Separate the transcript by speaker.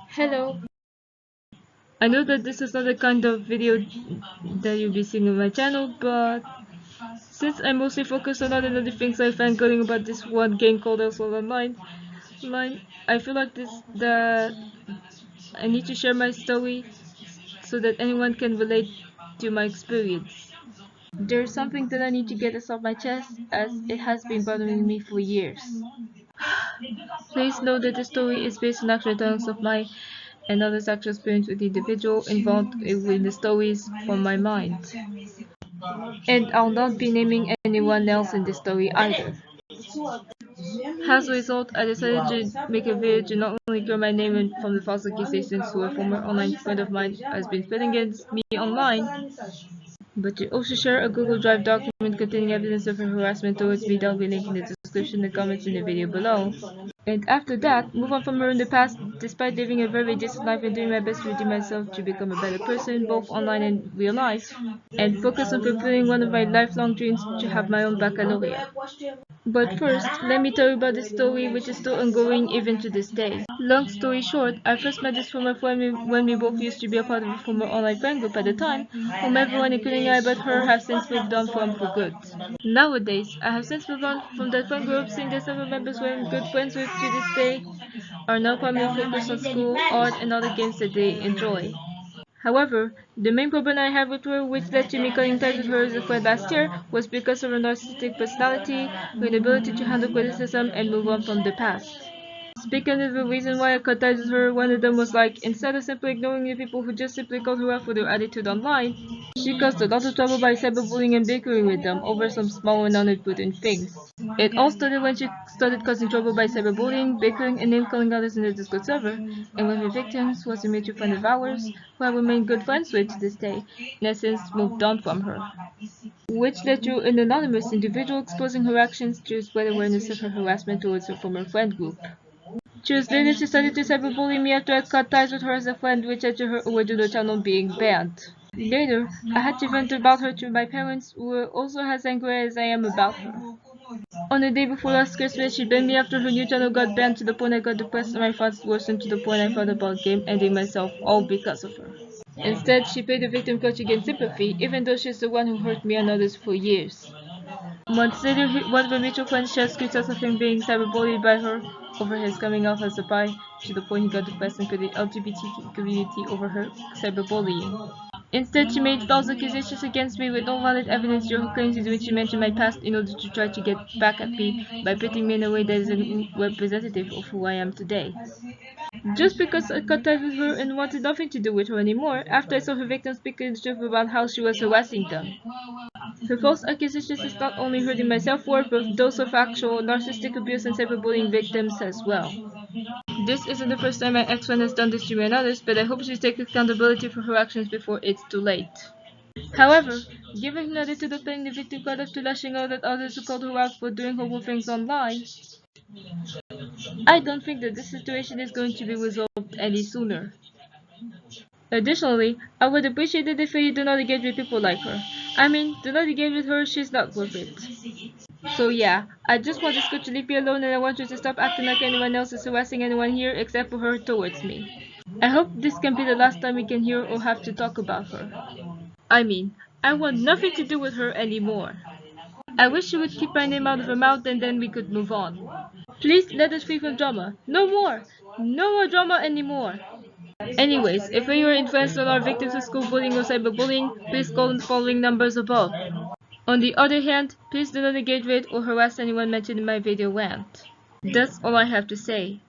Speaker 1: Hello. I know that this is not the kind of video that you'll be seeing on my channel, but since I mostly focus on other things I find going about this one game called also online, I feel like that I need to share my story so that anyone can relate to my experience. There's something that I need to get this off my chest as it has been bothering me for years. Please know that the story is based on actual accounts of mine and others' actual experience with the individual involved in the stories from my mind. And I'll not be naming anyone else in this story either. As a result, I decided to make a video to not only clear my name from the false accusations who a former online friend of mine has been spreading against me online, but to also share a Google Drive document containing evidence of her harassment towards me that will be linked in the description and comments in the video below. And after that, move on from her in the past, despite living a very decent life and doing my best to redeem myself to become a better person, both online and real life, and focus on fulfilling one of my lifelong dreams to have my own baccalaureate. But first, let me tell you about the story which is still ongoing even to this day. Long story short, I first met this former friend when we both used to be a part of a former online friend group at the time, whom everyone including I but her have since moved on from for good. Nowadays, I have since moved on from that friend group, seeing that several members who I'm good friends with to this day are now primarily focused on school, art, and other games that they enjoy. However, the main problem I had with her, which led to me cutting ties with her as a friend last year, was because of her narcissistic personality, her inability to handle criticism, and move on from the past. Speaking of the reason why I cut ties with her, one of them was like, instead of simply ignoring the people who just simply called her out for their attitude online, she caused a lot of trouble by cyberbullying and bickering with them over some small and unimportant things. It all started when she started causing trouble by cyberbullying, bickering, and name-calling others in the Discord server, and one of the victims was a mutual friend of ours, who I remain good friends with to this day, and has since moved on from her. Which led to an anonymous individual exposing her actions to spread awareness of her harassment towards her former friend group. She was later decided to cyberbully me after I cut ties with her as a friend, which led to her original channel being banned. Later, I had to vent about her to my parents, who were also as angry as I am about her. On the day before last Christmas, she banned me after her new channel got banned, to the point I got depressed and my thoughts worsened to the point I thought about game ending myself, all because of her. Instead, she played the victim coach against sympathy, even though she's the one who hurt me and others for years. Months later, one of her mutual friends shared screenshots of him being cyberbullied by her over his coming out as a bi, to the point he got depressed and put the LGBT community over her cyberbullying. Instead, she made false accusations against me with no valid evidence to her claims, in which she mentioned my past in order to try to get back at me by putting me in a way that isn't representative of who I am today. Just because I cut ties with her and wanted nothing to do with her anymore, after I saw her victims speaking the truth about how she was harassing them. Her false accusations is not only hurting my self-worth, but those of actual narcissistic abuse and cyberbullying victims as well. This isn't the first time my ex-friend has done this to me and others, but I hope she takes accountability for her actions before it's too late. However, giving an attitude of playing the victim card up to lashing out at others who called her out for doing horrible things online, I don't think that this situation is going to be resolved any sooner. Additionally, I would appreciate it if you do not engage with people like her. I mean, do not engage with her, she's not worth it. So yeah, I just want this girl to leave me alone, and I want you to stop acting like anyone else is harassing anyone here except for her towards me. I hope this can be the last time we can hear or have to talk about her. I mean, I want nothing to do with her anymore. I wish she would keep my name out of her mouth, and then we could move on. Please let us free from drama. No more! No more drama anymore! Anyways, if you are influenced or are victims of school bullying or cyberbullying, please call the following numbers above. On the other hand, please do not engage with or harass anyone mentioned in my video rant. That's all I have to say.